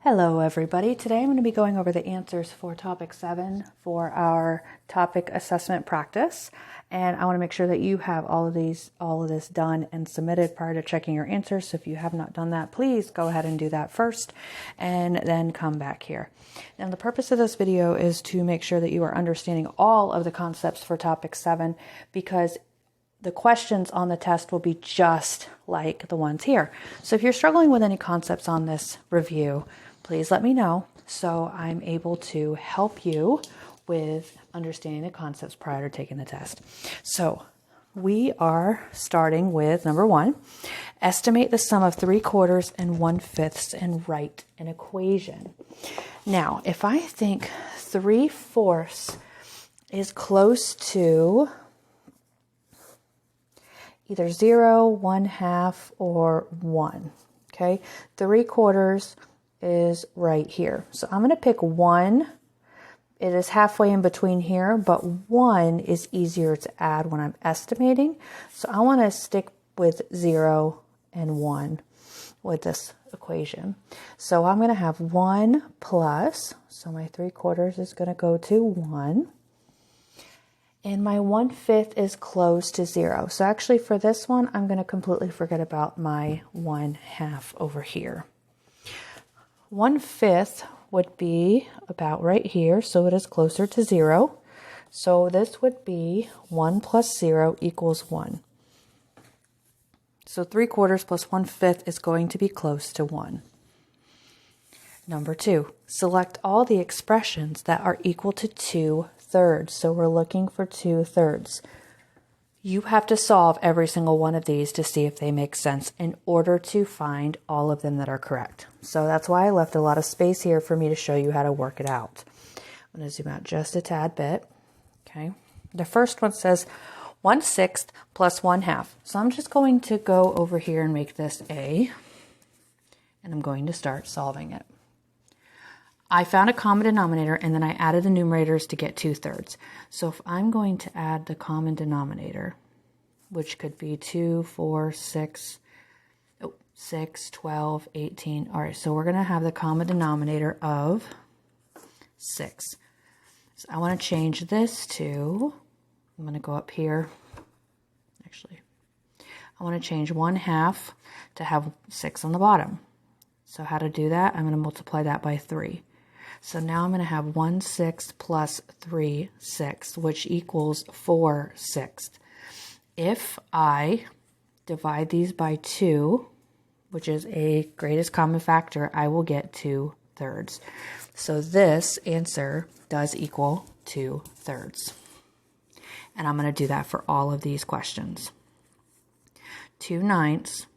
Hello everybody. Today I'm going to be going over the answers for topic 7 for our topic assessment practice. And I want to make sure that you have all of this done and submitted prior to checking your answers. So if you have not done that, please go ahead and do that first and then come back here. Now the purpose of this video is to make sure that you are understanding all of the concepts for topic 7, because the questions on the test will be just like the ones here. So if you're struggling with any concepts on this review, please let me know so I'm able to help you with understanding the concepts prior to taking the test. So we are starting with number 1, estimate the sum of 3/4 and 1/5 and write an equation. Now, if I think 3/4 is close to either 0, 1/2, or 1, okay? 3/4 is right here. So I'm going to pick 1. It is halfway in between here, but 1 is easier to add when I'm estimating. So I want to stick with 0 and 1 with this equation. So I'm going to have 1 plus, so my 3/4 is going to go to 1. And my 1/5 is close to 0. So actually for this one, I'm going to completely forget about my 1/2 over here. 1/5 would be about right here, so it is closer to 0. So this would be 1 plus 0 equals 1. So 3/4 plus 1/5 is going to be close to 1. Number 2, select all the expressions that are equal to 2/3. So we're looking for 2/3. You have to solve every single one of these to see if they make sense in order to find all of them that are correct. So that's why I left a lot of space here for me to show you how to work it out. I'm going to zoom out just a tad bit. Okay. The first one says 1/6 plus 1/2. So I'm just going to go over here and make this A, and I'm going to start solving it. I found a common denominator and then I added the numerators to get 2/3. So if I'm going to add the common denominator, which could be 2, 4, 6, 12, 18. All right, so we're going to have the common denominator of 6. So I want to change this to, I'm going to go up here. Actually, I want to change 1/2 to have 6 on the bottom. So how to do that? I'm going to multiply that by 3. So now I'm going to have 1/6 plus 3/6, which equals 4/6. If I divide these by 2, which is a greatest common factor, I will get 2/3. So this answer does equal 2/3. And I'm going to do that for all of these questions. 2/9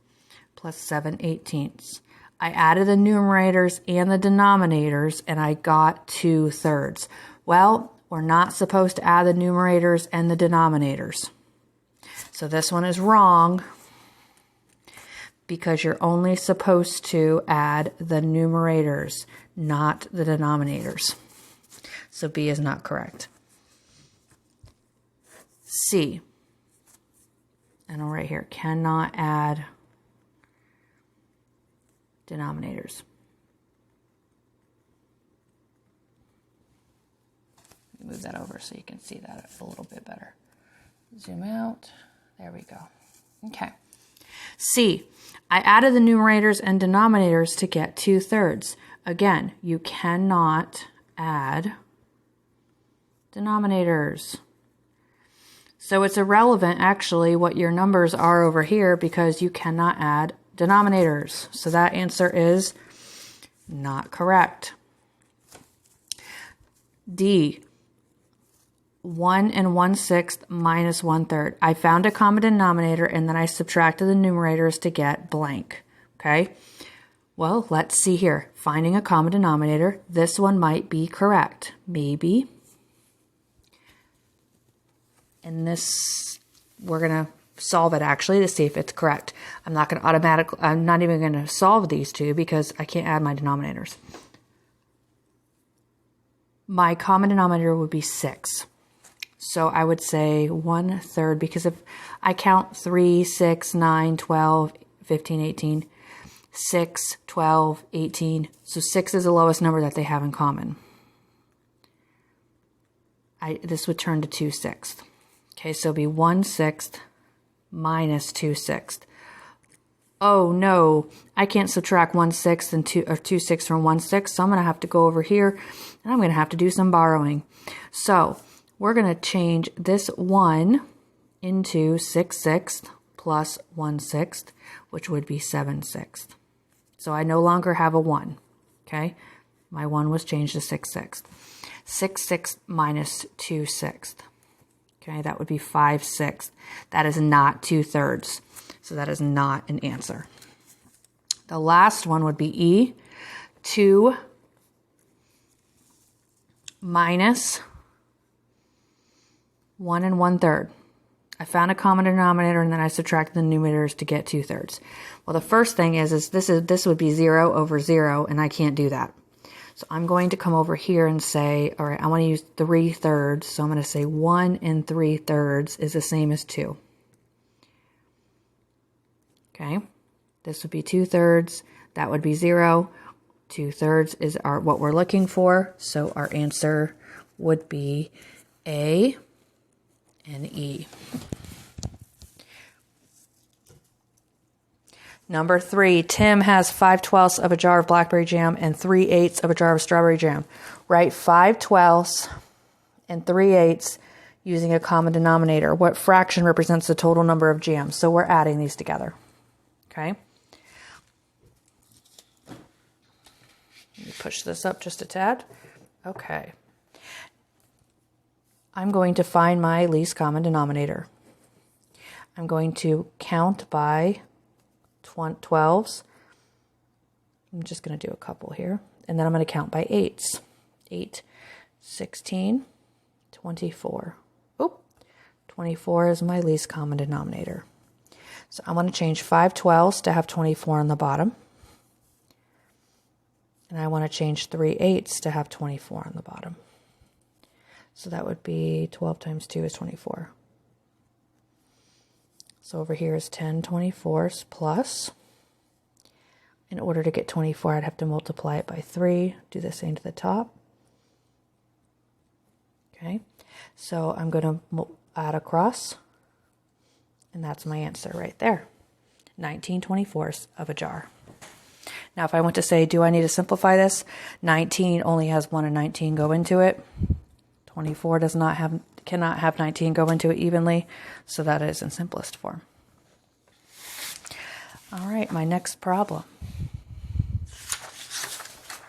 plus 7/18. I added the numerators and the denominators and I got 2/3. Well, we're not supposed to add the numerators and the denominators. So this one is wrong because you're only supposed to add the numerators, not the denominators. So B is not correct. C, and right here, cannot add denominators. Move that over so you can see that a little bit better. Zoom out. There we go. Okay. C, I added the numerators and denominators to get 2/3. Again, you cannot add denominators. So it's irrelevant actually what your numbers are over here because you cannot add denominators. So that answer is not correct. D, 1 and 1/6 minus 1/3. I found a common denominator and then I subtracted the numerators to get blank. Okay. Well, let's see here. Finding a common denominator. This one might be correct. Maybe. And this, we're going to solve it actually to see if it's correct. I'm not even going to solve these two because I can't add my denominators. My common denominator would be 6. So I would say 1/3 because if I count 3, 6, 9, 12, 15, 18, 6, 12, 18. So 6 is the lowest number that they have in common. This would turn to 2/6. Okay, so it'll be 1/6 minus 2/6. Oh no, I can't subtract 1/6 and 2/6 from 1/6, so I'm going to have to go over here and I'm going to have to do some borrowing. So we're going to change this 1 into 6/6 plus 1/6, which would be 7/6. So I no longer have a 1, okay? My 1 was changed to 6/6. 6/6 minus 2/6. Okay, that would be 5/6. That is not 2/3. So that is not an answer. The last one would be E. 2 minus 1 1/3. I found a common denominator and then I subtracted the numerators to get 2/3. Well, the first thing is this would be 0 over 0, and I can't do that. So I'm going to come over here and say, all right, I want to use 3/3. So I'm going to say 1 3/3 is the same as 2. Okay, this would be 2/3. That would be 0. 2/3 is what we're looking for. So our answer would be A and E. Number 3, Tim has 5/12 of a jar of blackberry jam and 3/8 of a jar of strawberry jam. Write 5/12 and 3/8 using a common denominator. What fraction represents the total number of jams? So we're adding these together. Okay. Let me push this up just a tad. Okay. I'm going to find my least common denominator. I'm going to count by 12s. I'm just going to do a couple here. And then I'm going to count by 8s. 8, 16, 24. Oop, 24 is my least common denominator. So I want to change 5/12 to have 24 on the bottom. And I want to change 3/8 to have 24 on the bottom. So that would be 12 times 2 is 24. So over here is 10 24s plus. In order to get 24, I'd have to multiply it by 3. Do the same to the top. Okay, so I'm going to add across. And that's my answer right there. 19 24ths of a jar. Now, if I want to say, do I need to simplify this? 19 only has 1 and 19 go into it. 24 cannot have 19 go into it evenly, so that is in simplest form. All right, my next problem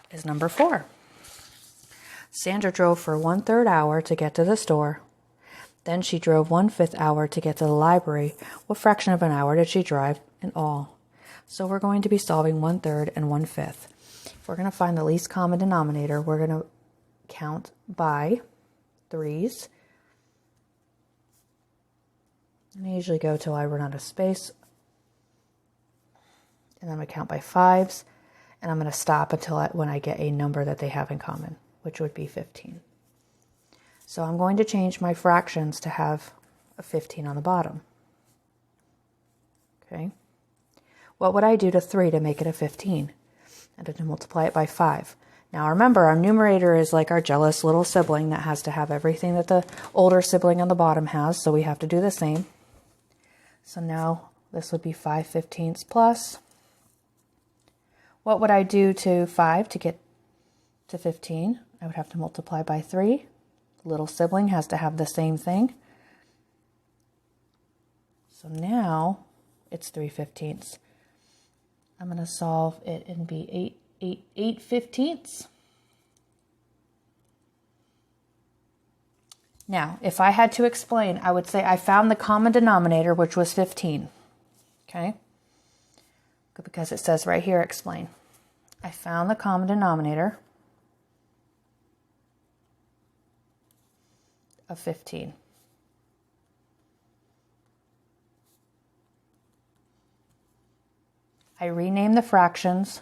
is number 4. Sandra drove for 1/3 hour to get to the store. Then she drove 1/5 hour to get to the library. What fraction of an hour did she drive in all? So we're going to be solving 1/3 and 1/5. If we're going to find the least common denominator, we're going to count by 3s. And I usually go till I run out of space. And I'm going to count by 5s. And I'm going to stop until when I get a number that they have in common, which would be 15. So I'm going to change my fractions to have a 15 on the bottom. Okay. What would I do to 3 to make it a 15? And to multiply it by 5. Now remember, our numerator is like our jealous little sibling that has to have everything that the older sibling on the bottom has, so we have to do the same. So now this would be 5/15 plus. What would I do to 5 to get to 15? I would have to multiply by 3. Little sibling has to have the same thing. So now it's 3/15. I'm going to solve it and be 8/15. Now, if I had to explain, I would say I found the common denominator, which was 15. Okay? Because it says right here, explain. I found the common denominator of 15. I renamed the fractions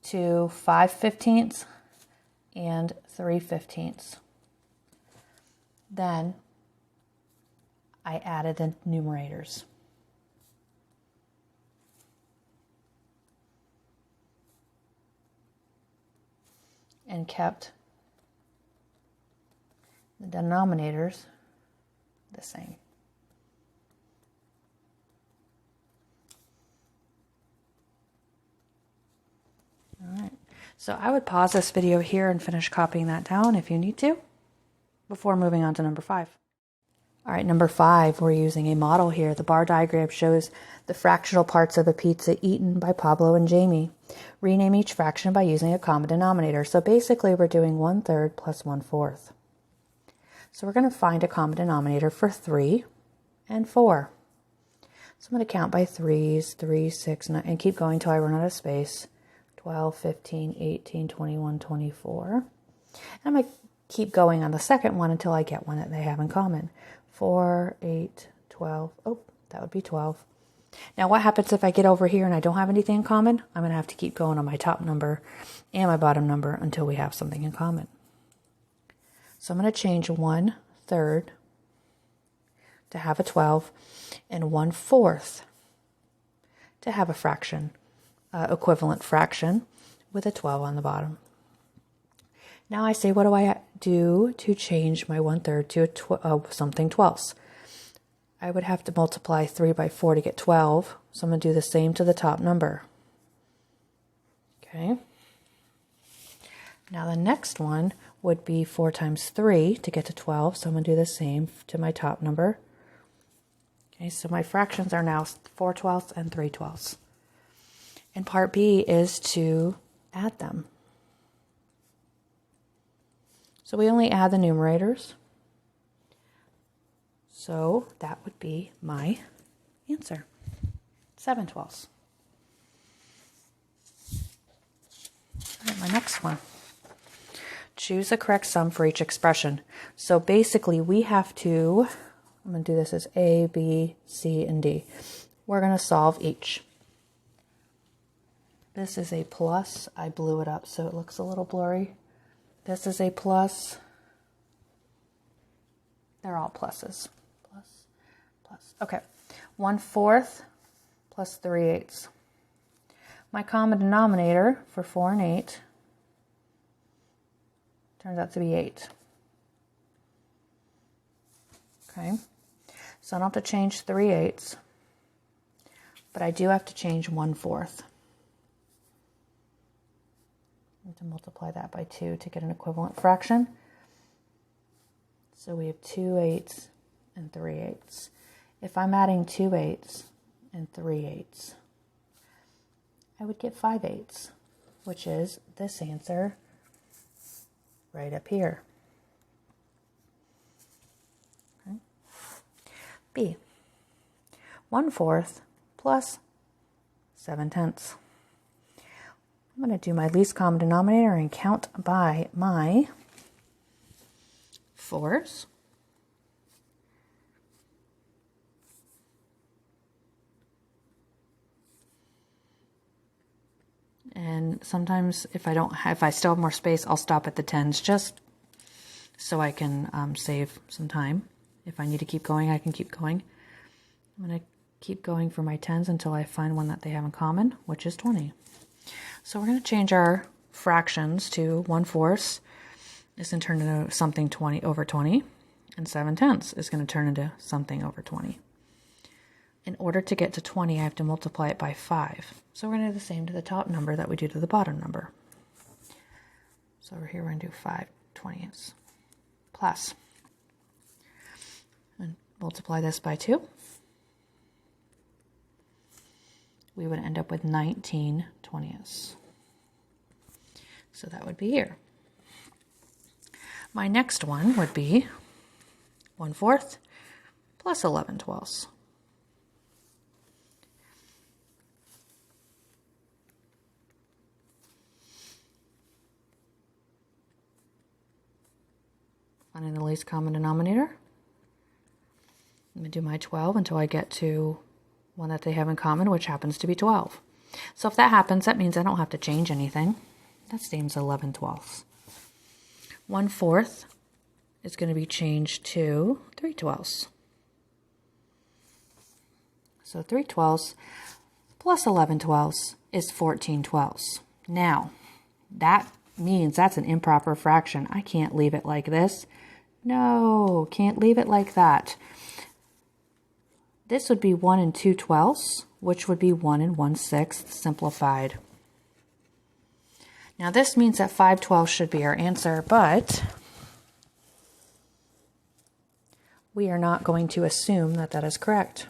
to 5/15 and 3/15. Then I added the numerators. And kept the denominators the same. All right, so I would pause this video here and finish copying that down if you need to, before moving on to number 5. All right, number 5, we're using a model here. The bar diagram shows the fractional parts of a pizza eaten by Pablo and Jamie. Rename each fraction by using a common denominator. So basically we're doing 1/3 plus 1/4. So we're going to find a common denominator for 3 and 4. So I'm going to count by 3s, 3, 6, 9, and keep going till I run out of space. 12, 15, 18, 21, 24. And I'm going to keep going on the second one until I get one that they have in common. 4, 8, 12. Oh, that would be 12. Now what happens if I get over here and I don't have anything in common? I'm going to have to keep going on my top number and my bottom number until we have something in common. So I'm going to change 1/3 to have a 12 and 1/4 to have a fraction, equivalent fraction with a 12 on the bottom. Now I say, what do I do to change my 1/3 to something twelfths? I would have to multiply 3 by 4 to get 12. So I'm going to do the same to the top number. Okay. Now the next one would be 4 times 3 to get to 12. So I'm going to do the same to my top number. Okay, so my fractions are now 4/12 and 3/12. And part B is to add them. So we only add the numerators. So that would be my answer, 7/12. All right, my next one. Choose the correct sum for each expression. So basically we have to, I'm going to do this as A, B, C, and D. We're going to solve each. This is a plus. I blew it up so it looks a little blurry. This is a plus. They're all pluses. Plus. Okay. 1/4 plus 3/8. My common denominator for 4 and 8 turns out to be 8. Okay. So I don't have to change 3/8, but I do have to change 1/4. I have to multiply that by 2 to get an equivalent fraction. So we have 2/8 and 3/8. If I'm adding 2/8 and 3/8, I would get 5/8, which is this answer right up here. Okay. B, 1/4 plus 7/10. I'm going to do my least common denominator and count by my 4s. And sometimes if I still have more space, I'll stop at the 10s just so I can save some time. If I need to keep going, I can keep going. I'm going to keep going for my 10s until I find one that they have in common, which is 20. So we're going to change our fractions to 1/4 is going to turn into something 20 over 20, and 7/10 is going to turn into something over 20. In order to get to 20, I have to multiply it by 5. So we're going to do the same to the top number that we do to the bottom number. So over here, we're going to do 5/20 plus. And multiply this by 2. We would end up with 19/20. So that would be here. My next one would be 1/4 plus 11/12. Finding the least common denominator. I'm going to do my 12 until I get to one that they have in common, which happens to be 12. So if that happens, that means I don't have to change anything. That seems 11/12. 1/4 is going to be changed to 3/12. So 3/12 plus 11/12 is 14/12. Now, that means that's an improper fraction. I can't leave it like this. No, can't leave it like that. This would be 1 2/12, which would be 1 1/6 simplified. Now this means that 5/12 should be our answer, but we are not going to assume that that is correct.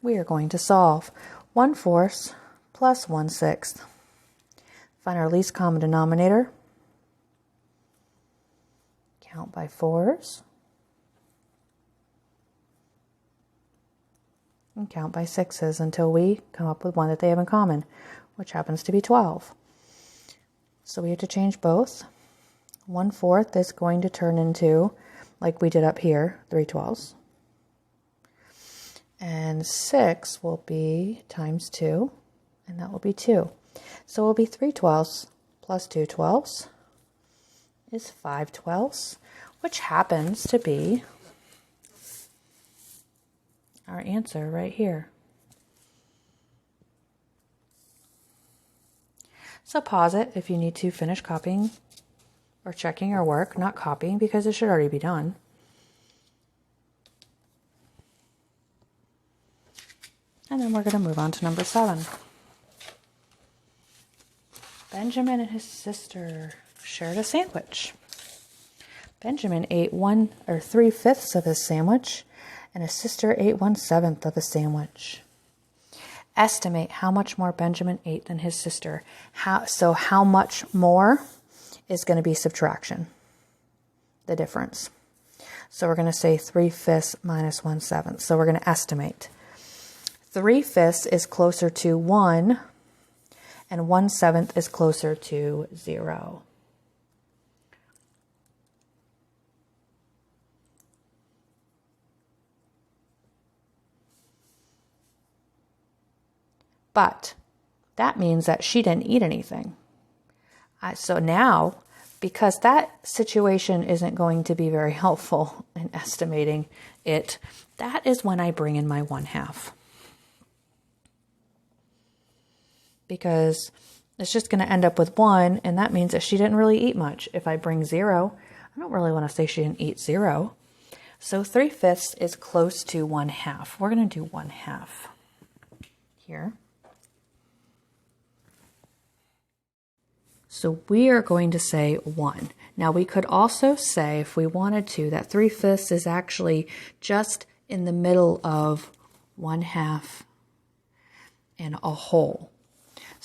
We are going to solve 1/4 plus 1/6. Find our least common denominator. Count by 4s. And count by 6s until we come up with one that they have in common, which happens to be 12. So we have to change both. 1/4 is going to turn into, like we did up here, 3/12. And 6 will be times 2, and that will be 2. So it will be 3/12 plus 2/12 is 5/12, which happens to be our answer right here. So pause it if you need to finish copying or checking your work, not copying because it should already be done. And then we're going to move on to number 7. Benjamin and his sister shared a sandwich. Benjamin ate 3/5 of his sandwich, and his sister ate 1/7 of a sandwich. Estimate how much more Benjamin ate than his sister. So how much more is going to be subtraction, the difference. So we're going to say 3/5 minus 1/7. So we're going to estimate. 3/5 is closer to 1, and 1/7 is closer to 0. But that means that she didn't eat anything. So now, because that situation isn't going to be very helpful in estimating it, that is when I bring in my 1/2. Because it's just going to end up with 1, and that means that she didn't really eat much. If I bring 0, I don't really want to say she didn't eat 0. So 3/5 is close to 1/2. We're going to do 1/2 here. So we are going to say 1. Now we could also say, if we wanted to, that 3/5 is actually just in the middle of 1/2 and a whole.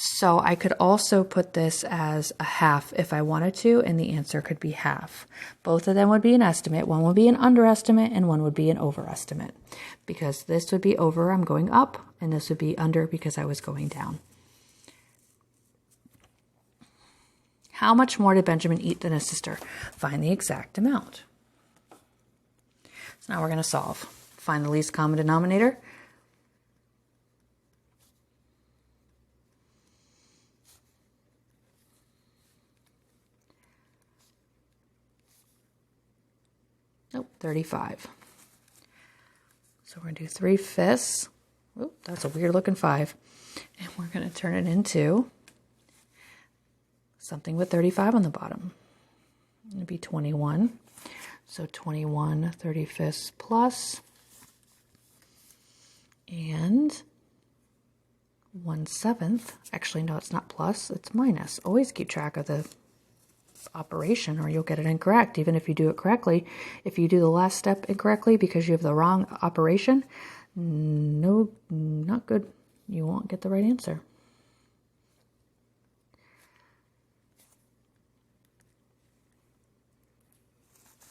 So I could also put this as a 1/2 if I wanted to, and the answer could be 1/2. Both of them would be an estimate. One would be an underestimate and one would be an overestimate. Because this would be over, I'm going up, and this would be under because I was going down. How much more did Benjamin eat than his sister? Find the exact amount. So now we're going to solve. Find the least common denominator. Nope, 35. So we're going to do 3/5. Oop, that's a weird looking 5. And we're going to turn it into something with 35 on the bottom. It's going to be 21. So 21 35ths plus, and 1/7. Actually, no, it's not plus, it's minus. Always keep track of the operation or you'll get it incorrect, even if you do it correctly. If you do the last step incorrectly because you have the wrong operation, no, not good. You won't get the right answer.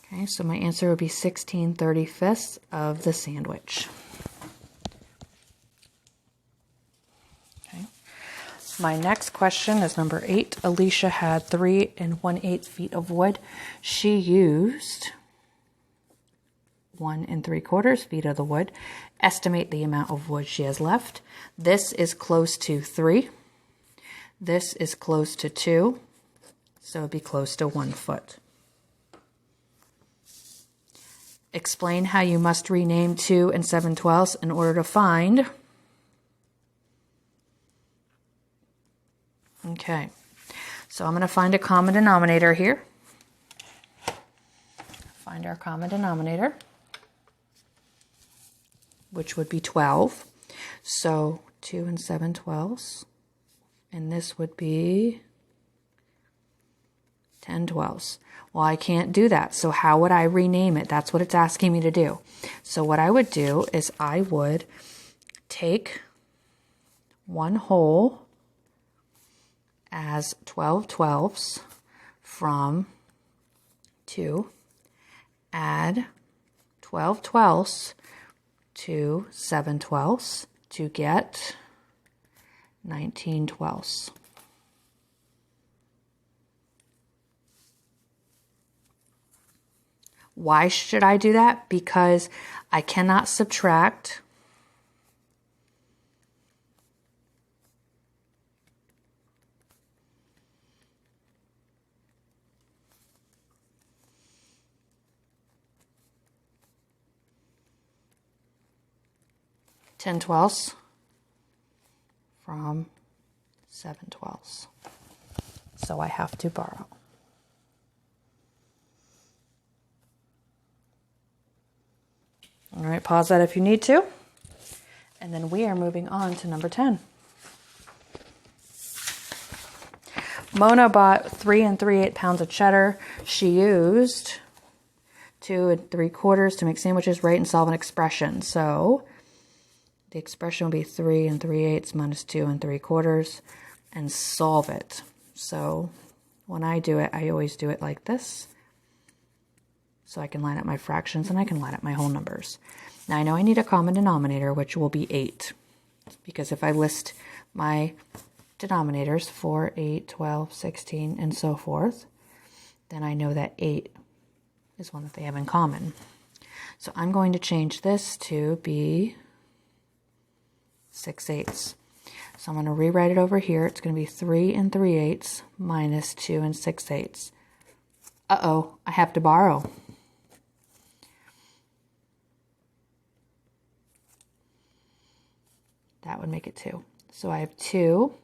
Okay, so my answer would be 16 35ths of the sandwich. Okay. My next question is number 8. Alicia had 3 1/8 feet of wood. She used 1 3/4 feet of the wood. Estimate the amount of wood she has left. This is close to 3. This is close to 2. So it'd be close to 1 foot. Explain how you must rename 2 and 7/12 in order to find. Okay, so I'm going to find a common denominator here. Find our common denominator, which would be 12. So 2 and 7/12, and this would be 10/12. Well, I can't do that, so how would I rename it? That's what it's asking me to do. So what I would do is I would take 1 whole as 12/12 from 2, add 12/12 to 7/12 to get 19/12. Why should I do that? Because I cannot subtract 10/12 from 7/12. So I have to borrow. All right, pause that if you need to. And then we are moving on to number 10. Mona bought 3 3/8 pounds of cheddar. She used 2 3/4 to make sandwiches. Write and solve an expression. So the expression will be 3 3/8 minus 2 3/4 and solve it. So when I do it, I always do it like this. So I can line up my fractions and I can line up my whole numbers. Now I know I need a common denominator, which will be 8. Because if I list my denominators, 4, 8, 12, 16, and so forth, then I know that 8 is one that they have in common. So I'm going to change this to be 6/8. So I'm going to rewrite it over here. It's going to be 3 3/8 minus 2 6/8. Uh-oh, I have to borrow. That would make it 2. So I have 2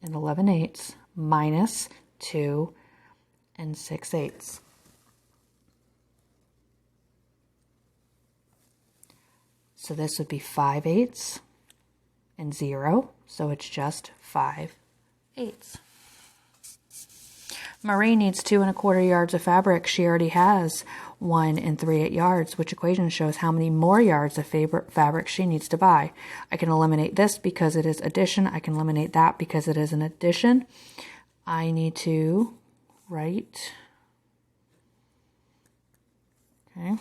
11/8 minus 2 6/8. So this would be 5/8 and 0. So it's just 5/8. Marie needs 2 1/4 yards of fabric. She already has 1 3/8 yards, which equation shows how many more yards of fabric she needs to buy. I can eliminate this because it is addition. I can eliminate that because it is an addition. I need to write, okay,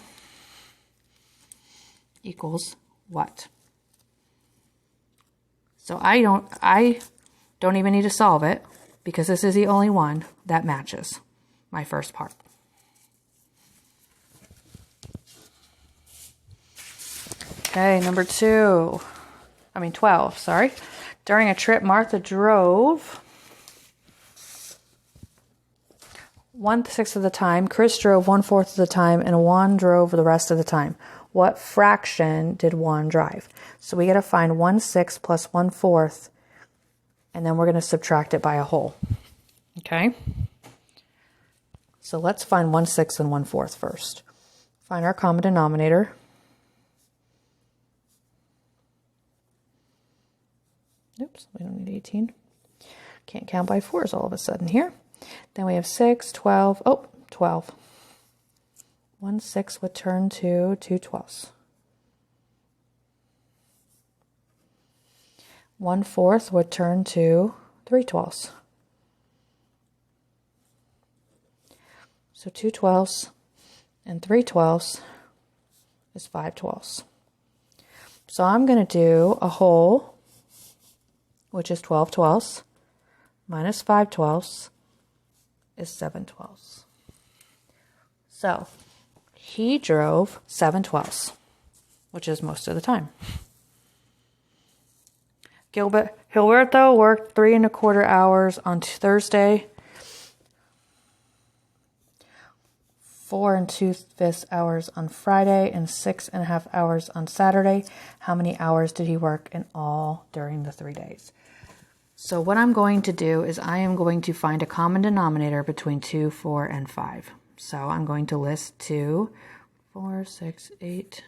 equals what? So I don't even need to solve it because this is the only one that matches my first part. Okay, number 12, sorry. During a trip, Martha drove 1/6 of the time, Chris drove 1/4 of the time, and Juan drove the rest of the time. What fraction did Juan drive? So we got to find 1/6 plus 1/4, and then we're going to subtract it by a whole. Okay? So let's find 1/6 and 1/4 first. Find our common denominator. Oops, we don't need 18. Can't count by 4s all of a sudden here. Then we have 6, 12, 12. 1/6 would turn to 2/12. 1/4 would turn to 3/12. So 2/12 and 3/12 is 5/12. So I'm going to do a whole, which is 12/12, minus 5/12 is 7/12. So he drove 7/12, which is most of the time. Gilberto worked 3 1/4 hours on Thursday, 4 2/5 hours on Friday and 6.5 hours on Saturday. How many hours did he work in all during the 3 days? So what I'm going to do is I am going to find a common denominator between 2, 4, and 5. So I'm going to list 2, 4, 6, 8,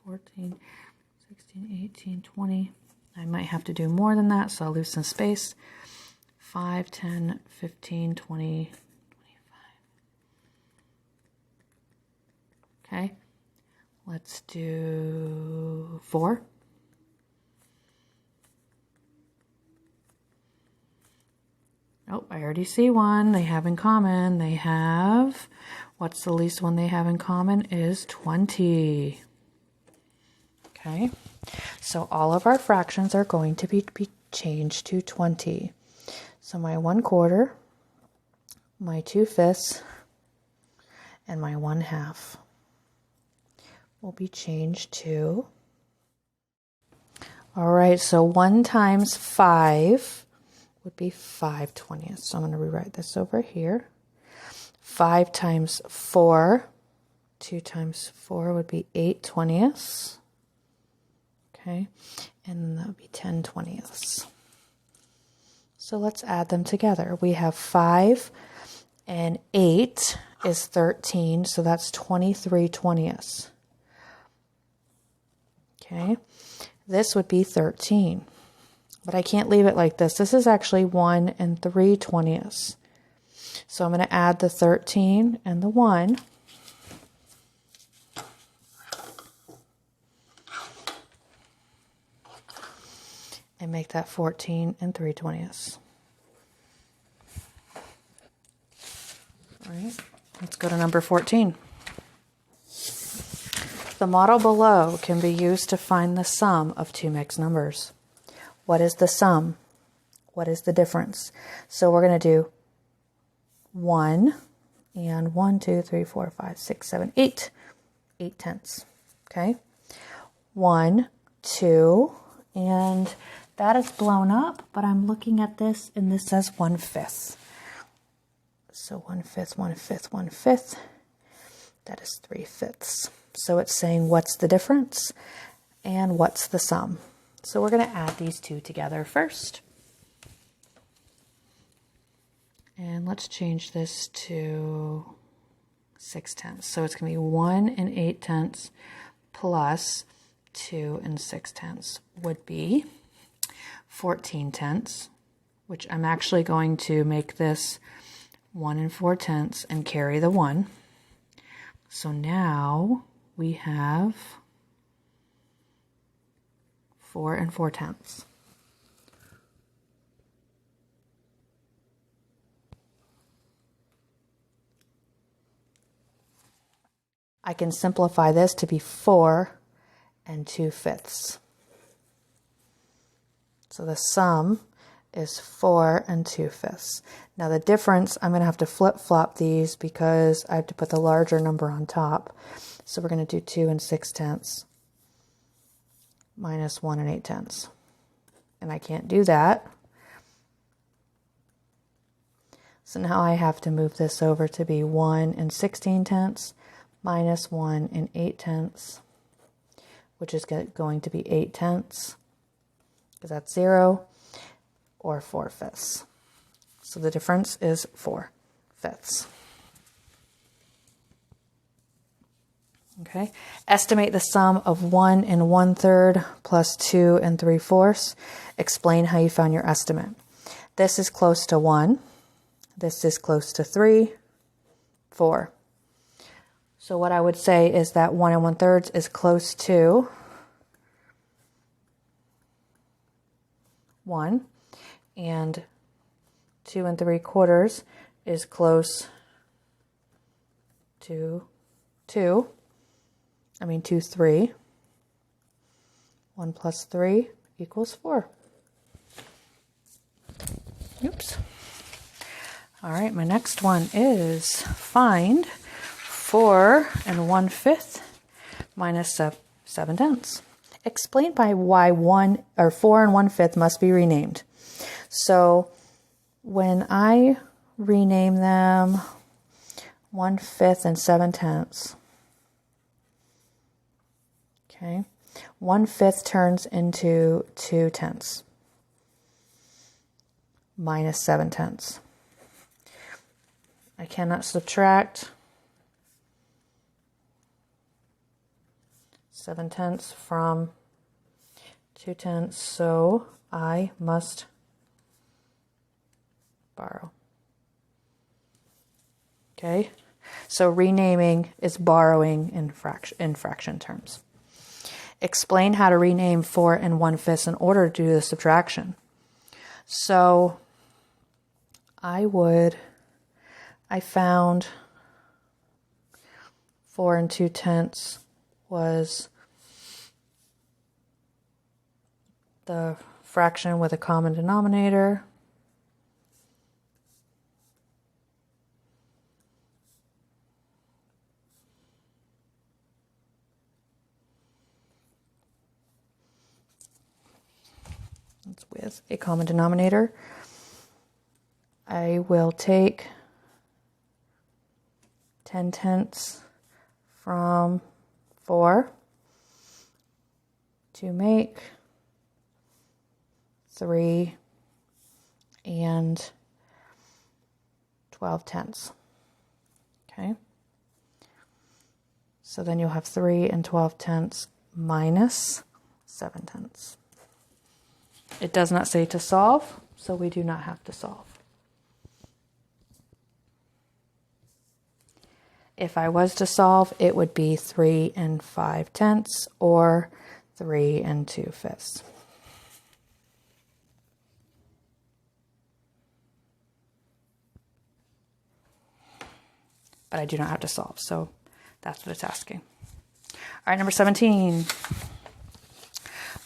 12, 14, 16, 18, 20. I might have to do more than that, so I'll leave some space. 5, 10, 15, 20, 25. Okay, let's do 4. Oh, I already see one. They have in common. They have, what's the least one they have in common is 20. Okay, so all of our fractions are going to be changed to 20. So my 1/4, my 2/5, and my 1/2 will be changed to, all right, so 1 times 5 would be 5/20. So I'm going to rewrite this over here. 5 times 4, 2 times 4 would be 8/20. Okay, and that would be 10/20. So let's add them together. We have 5 and 8 is 13, so that's 23/20. Okay, this would be 13, but I can't leave it like this. This is actually 1 and 3/20. So I'm going to add the 13 and the 1. And make that 14 and 3/20. All right, let's go to number 14. The model below can be used to find the sum of two mixed numbers. What is the sum? What is the difference? So we're going to do 1 and 1, 2, 3, 4, 5, 6, 7, 8. 8/10. Okay? 1, 2, and that is blown up, but I'm looking at this and this says 1/5. So 1/5, 1/5, 1/5. That is 3/5. So it's saying what's the difference and what's the sum. So we're going to add these two together first. And let's change this to 6/10. So it's going to be 1 and 8/10 plus 2 and 6/10 would be 14/10, which I'm actually going to make this 1 and 4/10 and carry the 1. So now we have 4 and 4/10. I can simplify this to be 4 and 2/5. So the sum is 4 and 2/5. Now the difference, I'm going to have to flip-flop these because I have to put the larger number on top. So we're going to do 2 and 6/10 minus 1 and 8/10. And I can't do that. So now I have to move this over to be 1 and 16/10 minus 1 and 8/10, which is going to be 8/10, because that's 0, or 4/5. So the difference is 4/5. Okay, estimate the sum of 1 and 1/3 plus 2 and 3/4. Explain how you found your estimate. This is close to 1. This is close to 3, 4. So what I would say is that 1 and 1/3 is close to 1, and 2 and 3/4 is close to 2. 2, 3. 1 plus 3 equals 4. Oops. All right, my next one is find 4 and 1/5 minus 7/10. Explain why 1 or 4 and 1/5 must be renamed. So when I rename them 1/5 and 7/10. Okay. 1/5 turns into 2/10 minus 7/10. I cannot subtract 7/10 from 2/10, so I must borrow. Okay, so renaming is borrowing in fraction terms. Explain how to rename 4 and 1/5 in order to do the subtraction. So I found 4 and 2/10 was the fraction with a common denominator. It's with a common denominator. I will take 10/10 from 4 to make 3 and 12/10. Okay. So then you'll have 3 and 12/10 minus 7/10. It does not say to solve, so we do not have to solve. If I was to solve, it would be 3 and 5/10 or 3 and 2/5. But I do not have to solve, so that's what it's asking. All right, number 17.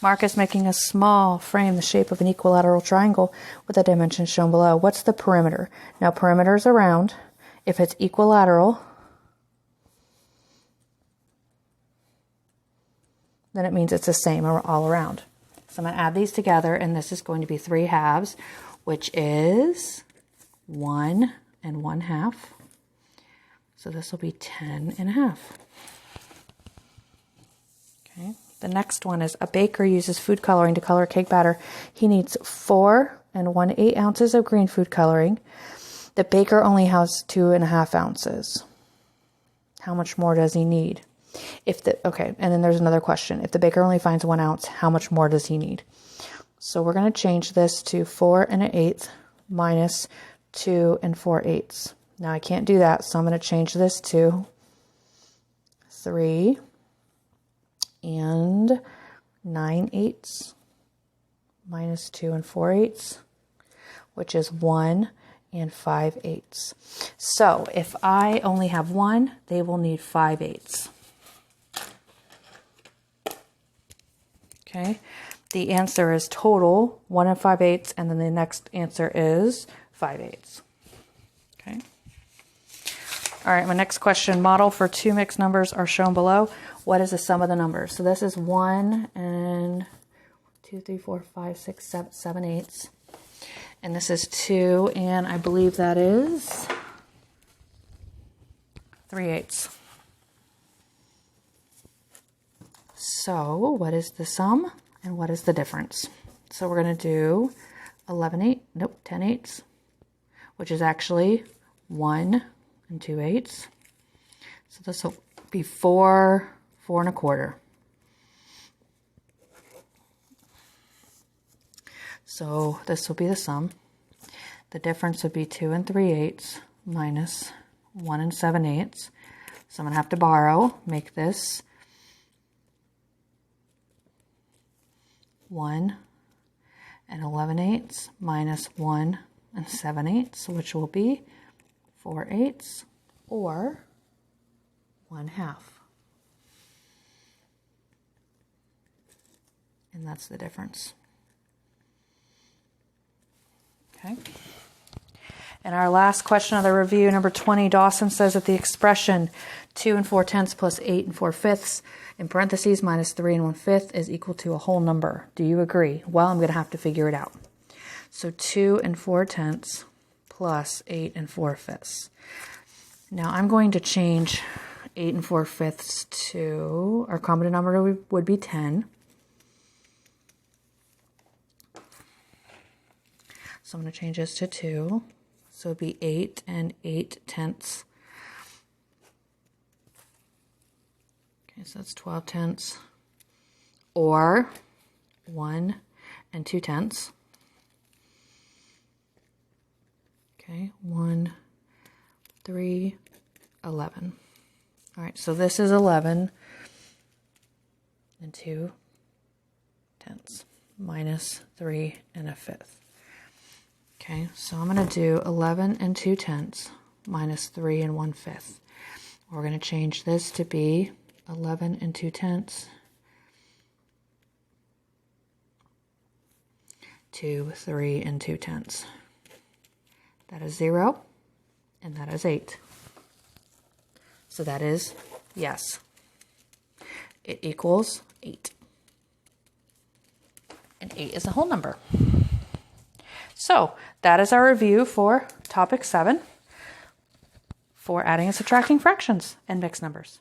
Mark is making a small frame the shape of an equilateral triangle with the dimensions shown below. What's the perimeter? Now, perimeter is around. If it's equilateral, then it means it's the same all around. So I'm going to add these together, and this is going to be 3/2, which is 1 and 1/2. So this will be 10.5. Okay. The next one is a baker uses food coloring to color cake batter. He needs 4 and 1/8 ounces of green food coloring. The baker only has 2.5 ounces. How much more does he need? Okay, and then there's another question. If the baker only finds 1 ounce, how much more does he need? So we're going to change this to 4 1/8 minus 2 4/8. Now I can't do that, so I'm going to change this to 3 and 9/8 minus 2 4/8, which is 1 and 5/8. So if I only have 1, they will need 5/8. Okay, the answer is total 1 and 5/8, and then the next answer is 5/8. Okay. All right, my next question. Model for 2 mixed numbers are shown below. What is the sum of the numbers? So this is 1 and 2, 3, 4, 5, 6, 7, 7/8. And this is 2, and I believe that is 3/8. So what is the sum and what is the difference? So we're going to do 10/8, which is actually 1 and 2/8. So this will be 4 1/4. So this will be the sum. The difference would be 2 and 3/8 minus 1 and 7/8. So I'm going to have to borrow, make this 1 and 11/8 minus 1 and 7/8, which will be 4/8 or 1/2. And that's the difference. Okay. And our last question of the review, number 20, Dawson says that the expression 2 and 4/10 plus 8 and 4/5 in parentheses minus 3 and 1/5 is equal to a whole number. Do you agree? Well, I'm going to have to figure it out. So 2 and 4/10 plus 8 and 4/5. Now I'm going to change 8 4/5 to, our common denominator would be 10. So I'm going to change this to 2. So it'd be 8 8/10. Okay, so that's 12/10. Or 1 2/10. Okay, 1, 3, 11. All right, so this is 11 2/10 minus 3 1/5. Okay, so I'm going to do 11 2/10 minus 3 1/5. We're going to change this to be 11 2/10 to 3 2/10. That is 0, and that is 8. So that is yes. It equals 8. And 8 is a whole number. So that is our review for topic 7 for adding and subtracting fractions and mixed numbers.